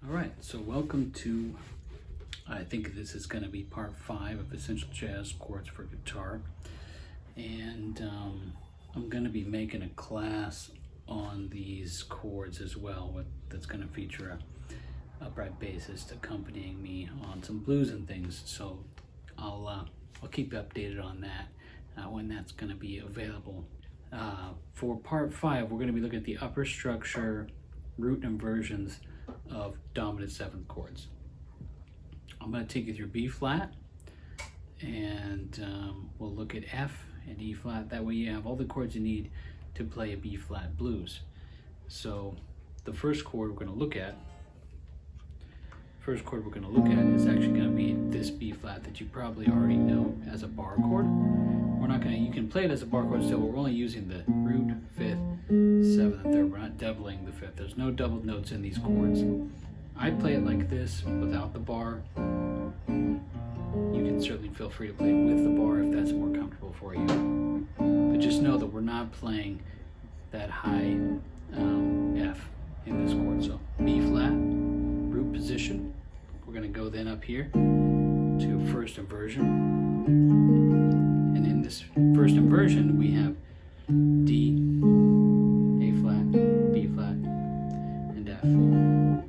All right, so welcome to, I think this is going to be part 5 of Essential Jazz Chords for Guitar. And I'm going to be making a class on these chords as well, that's going to feature a upright bassist accompanying me on some blues and things. So I'll keep you updated on that when that's going to be available. For part 5, we're going to be looking at the upper structure, root inversions of dominant 7th chords. I'm going to take you through B flat, and we'll look at F and E flat. That way you have all the chords you need to play a B flat blues. So the first chord we're going to look at is actually going to be this B flat that you probably already know as a bar chord. You can play it as a bar chord still, but we're only using the root, 5th, 7th, and 3rd. We're not doubling the 5th. There's no doubled notes in these chords. I play it like this without the bar. You can certainly feel free to play it with the bar if that's more comfortable for you. But just know that we're not playing that high F in this chord. So B flat, root position. We're going to go then up here to first inversion. And in this first inversion, we have D, A flat, B flat, and F. And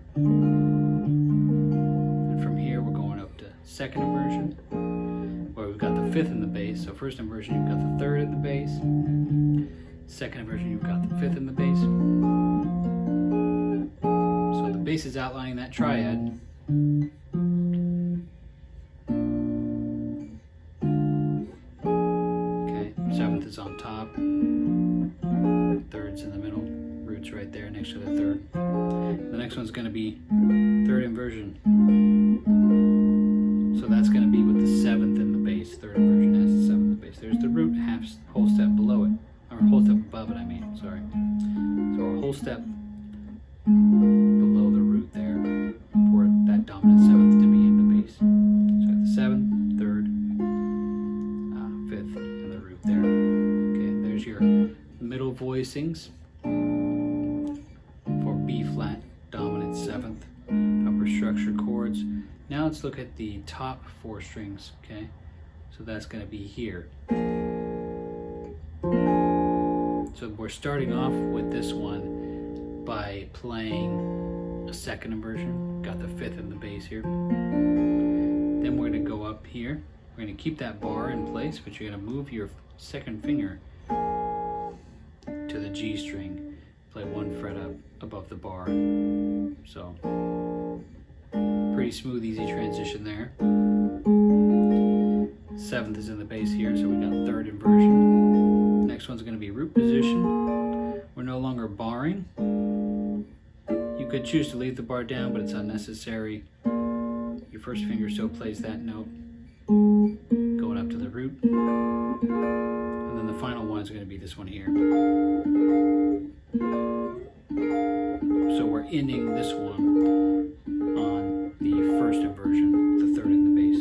from here, we're going up to second inversion, where we've got the 5th in the bass. So first inversion, you've got the 3rd in the bass. Second inversion, you've got the 5th in the bass. So the bass is outlining that triad. Is on top, 3rd's in the middle, root's right there next to the 3rd. The next one's going to be 3rd inversion. So that's going to be with the 7th in the bass. 3rd inversion has the 7th in the bass. There's the root whole step below it, or whole step above it, I mean, sorry. So a whole step below the root there for that dominant 7th to be in the bass. So we have the 7th, 3rd, 5th, and the root there. There's your middle voicings for B flat, dominant 7th, upper structure chords. Now let's look at the top 4 strings, okay? So that's going to be here. So we're starting off with this one by playing a second inversion. Got the 5th in the bass here. Then we're going to go up here. We're going to keep that bar in place, but you're going to move your second finger to the G string, play 1 fret up above the bar. So pretty smooth, easy transition there. 7th is in the bass here, so we got 3rd inversion. Next one's going to be root position. We're no longer barring. You could choose to leave the bar down, but it's unnecessary. Your first finger still plays that note, going up to the root. And then the final one is going to be this one here. So we're ending this one on the first inversion, the 3rd in the bass.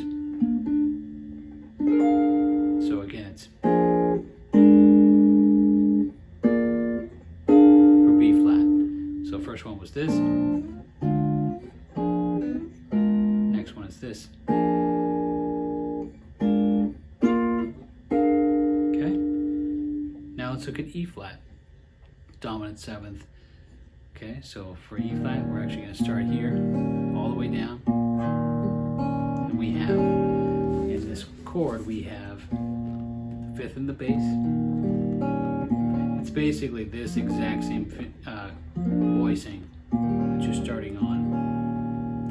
So again, it's for B flat. So first one was this. Next one is this. Let's look at E flat, dominant 7th. Okay, so for E flat, we're actually going to start here, all the way down. And we have, in this chord, we have the 5th in the bass. It's basically this exact same voicing, just starting on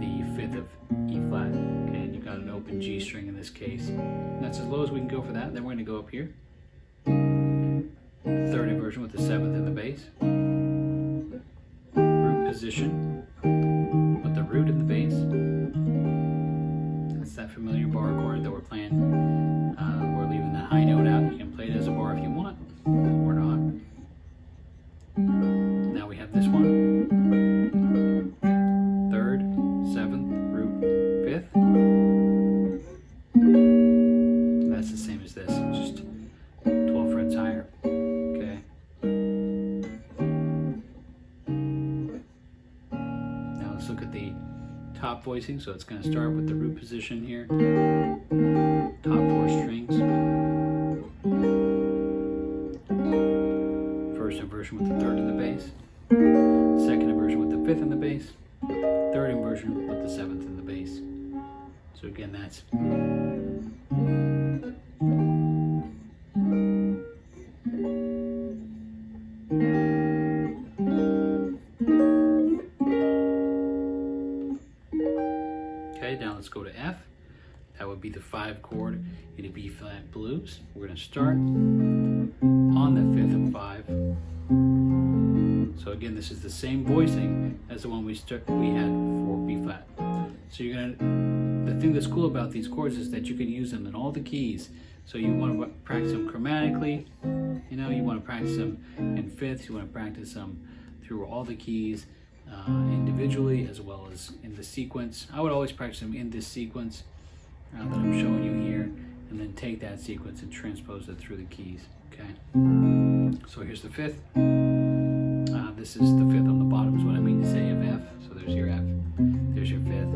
the 5th of E flat. Okay, and you've got an open G string in this case. And that's as low as we can go for that. Then we're going to go up here. 3rd inversion with the 7th in the bass. Root position with the root in the bass. That's that familiar bar chord that we're playing. We're leaving the high note out. You can play it as a bar if you want, or not. Now we have this one. 3rd, 7th, root, 5th. And that's the same as this, just 12 frets higher. Okay. Now let's look at the top voicing, so it's going to start with the root position here, top 4 strings. First inversion with the 3rd in the bass, second inversion with the 5th in the bass, 3rd inversion with the 7th in the bass. So again, that's okay. Now let's go to F. That would be the 5 chord in a B flat blues. We're going to start on the 5th of 5. So again, this is the same voicing as the one we had for B flat. So you're gonna. The thing that's cool about these chords is that you can use them in all the keys. So you want to practice them chromatically. You know, you want to practice them in fifths. You want to practice them through all the keys individually as well as in the sequence. I would always practice them in this sequence that I'm showing you here, and then take that sequence and transpose it through the keys. Okay. So here's the 5th. This is the 5th on the bottom is what I mean to say of F. So there's your F. There's your 5th.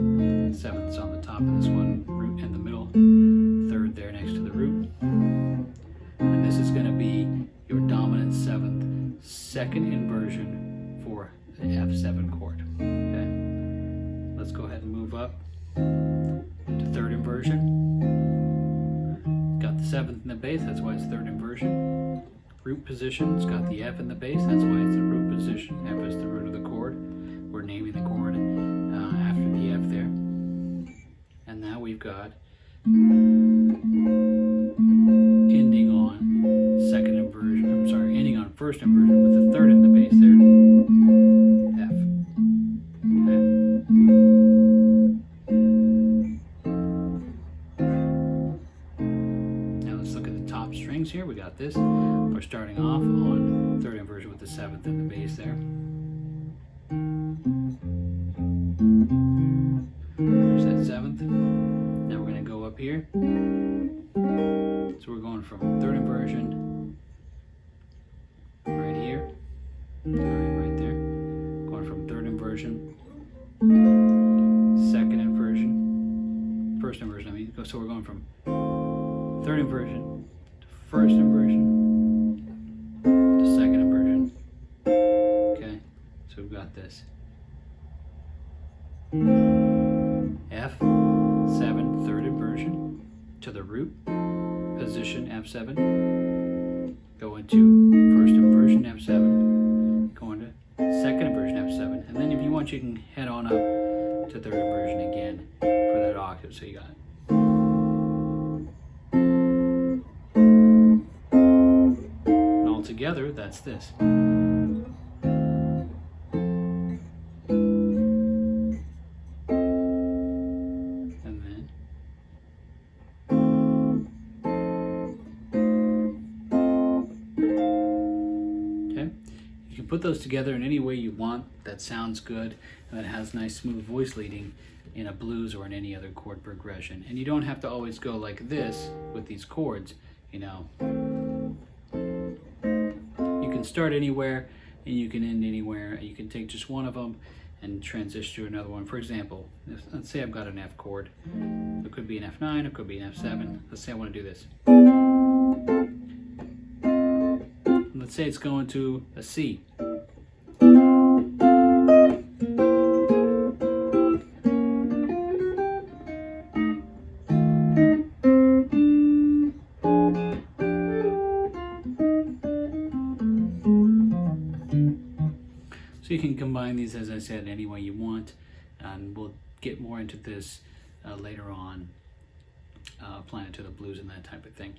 7th's on the top of this one, root in the middle. 3rd there next to the root. And this is going to be your dominant 7th, 2nd inversion for the F7 chord. Okay. Let's go ahead and move up to 3rd inversion. Got the 7th in the bass, that's why it's 3rd inversion. Root position, it's got the F in the bass, that's why it's the root position. F is the root of the chord. We're naming the chord after the F there. And now we've got ending on 2nd inversion, ending on 1st inversion with the 3rd in the bass there. F. Okay. Now let's look at the top strings here. We got this. We're starting off on 3rd inversion with the 7th in the bass there. There's that 7th. Now we're going to go up here. So we're going from 3rd inversion right here. Right there. Going from 3rd inversion, 2nd inversion, 1st inversion, I mean. So we're going from 3rd inversion to 1st inversion to 2nd inversion. Okay, so we've got this. F7, 3rd inversion to the root position F7, go into 1st inversion F7, go into 2nd inversion F7, and then if you want you can head on up to 3rd inversion again for that octave. So you got and all together that's this. Put those together in any way you want that sounds good and that has nice smooth voice leading in a blues or in any other chord progression. And you don't have to always go like this with these chords, you know. You can start anywhere and you can end anywhere. You can take just one of them and transition to another one. For example, let's say I've got an F chord. It could be an F9, it could be an F7. Let's say I want to do this. Let's say it's going to a C. So you can combine these, as I said, any way you want, and we'll get more into this later on, applying it to the blues and that type of thing.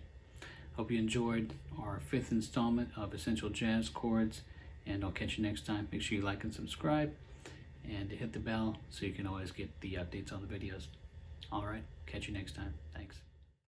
Hope you enjoyed our 5th installment of Essential Jazz Chords, and I'll catch you next time. Make sure you like and subscribe and hit the bell so you can always get the updates on the videos. All right, catch you next time. Thanks.